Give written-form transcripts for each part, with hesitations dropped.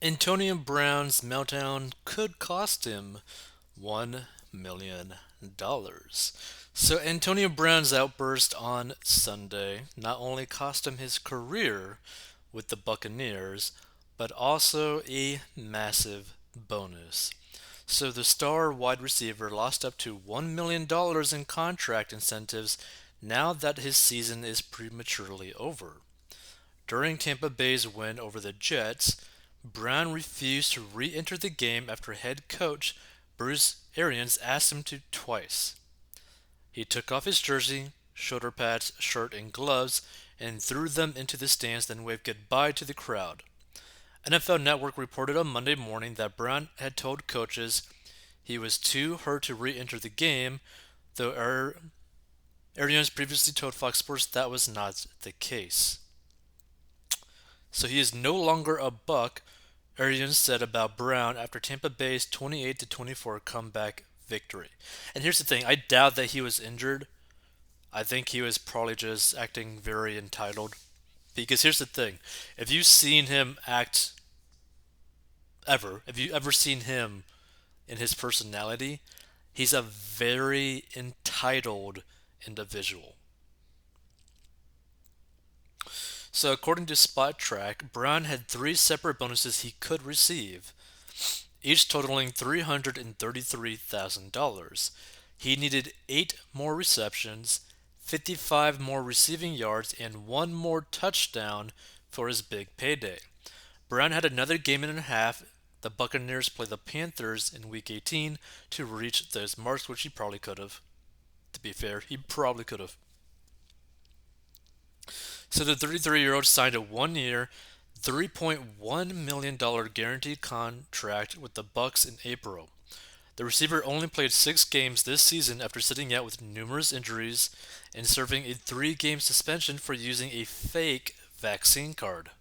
Antonio Brown's meltdown could cost him $1 million. So, Antonio Brown's outburst on Sunday not only cost him his career with the Buccaneers, but also a massive bonus. So, the star wide receiver lost up to $1 million in contract incentives now that his season is prematurely over. During Tampa Bay's win over the Jets, Brown refused to re enter the game after head coach Bruce Arians asked him to twice. He took off his jersey, shoulder pads, shirt, and gloves and threw them into the stands, then waved goodbye to the crowd. NFL Network reported on Monday morning that Brown had told coaches he was too hurt to re enter the game, though Arians previously told Fox Sports that was not the case. So he is no longer a Buck, Arians said about Brown after Tampa Bay's 28-24 comeback victory. And here's the thing, I doubt that he was injured. I think he was probably just acting very entitled. Because here's the thing, if you've seen him act ever, if you ever seen him in his personality, he's a very entitled individual. So, according to Spot Track, Brown had three separate bonuses he could receive, each totaling $333,000. He needed 8 more receptions, 55 more receiving yards, and one more touchdown for his big payday. Brown had another game and a half. The Buccaneers play the Panthers in Week 18 to reach those marks, which he probably could have. To be fair, he probably could have. So the 33-year-old signed a 1-year, $3.1 million guaranteed contract with the Bucks in April. The receiver only played 6 games this season after sitting out with numerous injuries and serving a 3-game suspension for using a fake vaccine card.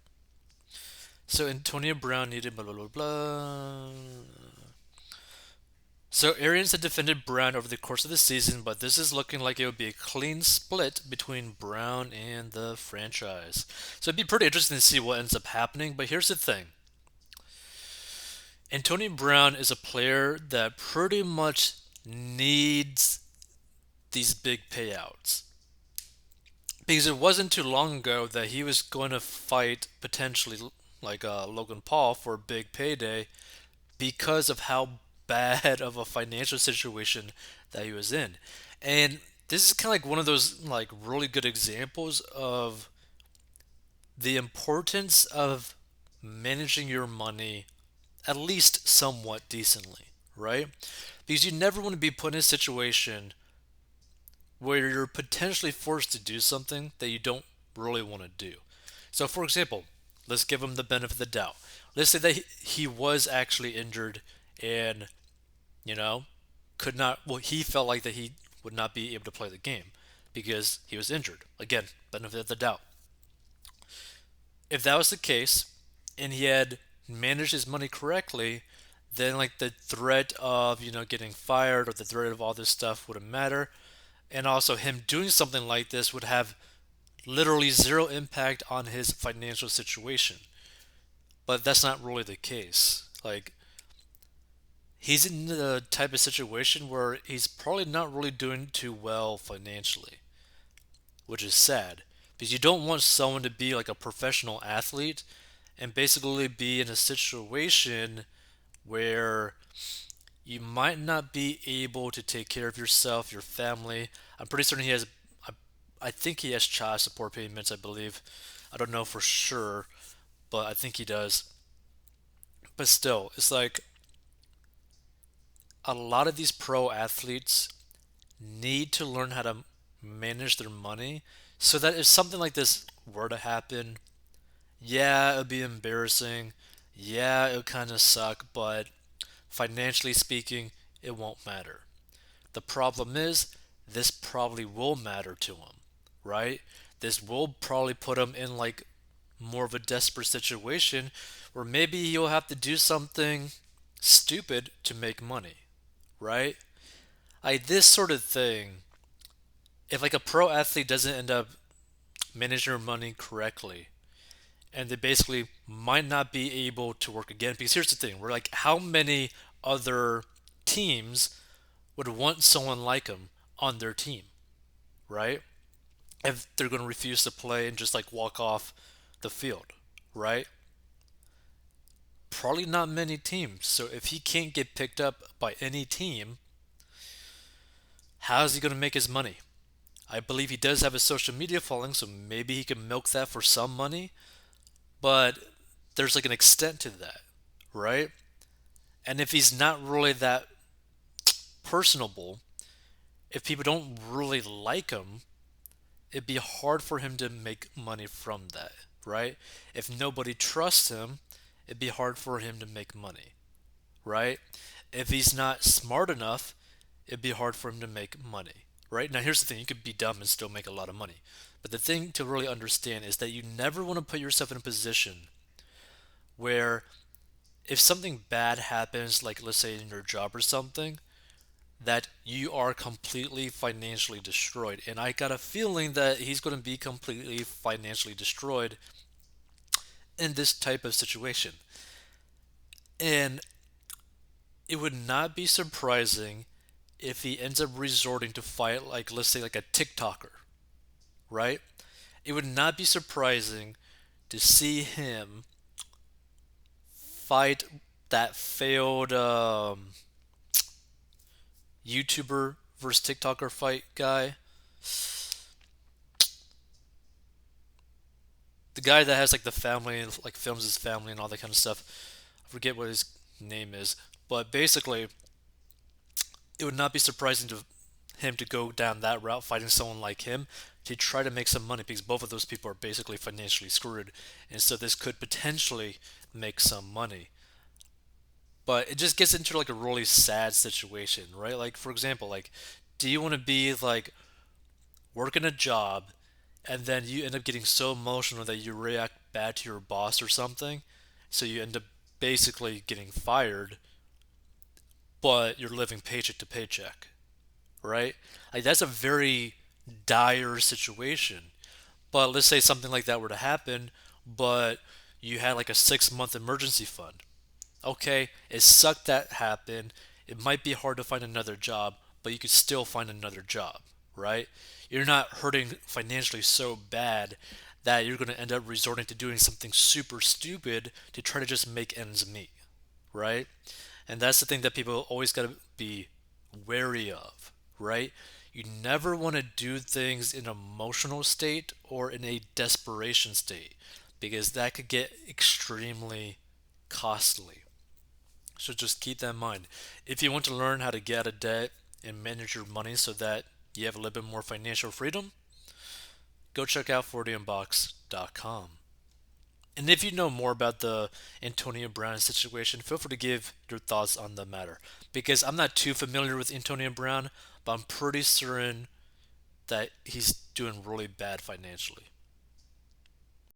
So Antonio Brown needed blah blah blah blah. So Arians had defended Brown over the course of the season, but this is looking like it would be a clean split between Brown and the franchise. So it'd be pretty interesting to see what ends up happening. But here's the thing: Antonio Brown is a player that pretty much needs these big payouts. Because it wasn't too long ago that he was going to fight potentially like Logan Paul for a big payday because of how bad of a financial situation that he was in. And this is kind of like one of those like really good examples of the importance of managing your money at least somewhat decently, right? Because you never want to be put in a situation where you're potentially forced to do something that you don't really want to do. So, for example, let's give him the benefit of the doubt. Let's say that he was actually injured and, you know, could not, well, he felt like that he would not be able to play the game because he was injured. Again, benefit of the doubt. If that was the case and he had managed his money correctly, then like the threat of, getting fired or the threat of all this stuff wouldn't matter. And also, him doing something like this would have literally zero impact on his financial situation. But that's not really the case. Like, he's in the type of situation where he's probably not really doing too well financially, which is sad. Because you don't want someone to be like a professional athlete and basically be in a situation where you might not be able to take care of yourself, your family. I'm pretty certain he has, I think he has child support payments, I believe. I don't know for sure, but I think he does. But still, it's like a lot of these pro athletes need to learn how to manage their money so that if something like this were to happen, yeah, it would be embarrassing. Yeah, it would kind of suck, but financially speaking, it won't matter. The problem is, this probably will matter to him, right? This will probably put him in like more of a desperate situation where maybe he'll have to do something stupid to make money, right? Like this sort of thing, if like a pro athlete doesn't end up managing their money correctly, and they basically might not be able to work again. Because here's the thing: we're like, how many other teams would want someone like him on their team, right? If they're going to refuse to play and just like walk off the field, right? Probably not many teams. So if he can't get picked up by any team, how is he going to make his money? I believe he does have a social media following, so maybe he can milk that for some money, but there's like an extent to that, right? And if he's not really that personable, if people don't really like him, it'd be hard for him to make money from that, right? If nobody trusts him, it'd be hard for him to make money, right? If he's not smart enough, it'd be hard for him to make money, right? Now, here's the thing: you could be dumb and still make a lot of money. But the thing to really understand is that you never want to put yourself in a position where if something bad happens, like let's say in your job or something, that you are completely financially destroyed. And I got a feeling that he's going to be completely financially destroyed in this type of situation. And it would not be surprising if he ends up resorting to fight, like, let's say, like a TikToker, right? It would not be surprising to see him fight that failed YouTuber versus TikToker fight guy. The guy that has like the family, like films his family and all that kind of stuff. I forget what his name is, but basically, it would not be surprising to him to go down that route, fighting someone like him to try to make some money because both of those people are basically financially screwed, and so this could potentially make some money. But it just gets into like a really sad situation, right? Like for example, like do you want to be like working a job and then you end up getting so emotional that you react bad to your boss or something, so you end up basically getting fired, but you're living paycheck to paycheck, right? Like that's a very dire situation. But let's say something like that were to happen, but you had like a 6 month emergency fund. Okay, it sucked that happened. It might be hard to find another job, but you could still find another job, right? You're not hurting financially so bad that you're going to end up resorting to doing something super stupid to try to just make ends meet, right? And that's the thing that people always got to be wary of, right? You never want to do things in an emotional state or in a desperation state because that could get extremely costly. So just keep that in mind. If you want to learn how to get out of debt and manage your money so that you have a little bit more financial freedom, go check out 40inbox.com. And if you know more about the Antonio Brown situation, feel free to give your thoughts on the matter. Because I'm not too familiar with Antonio Brown, but I'm pretty certain that he's doing really bad financially.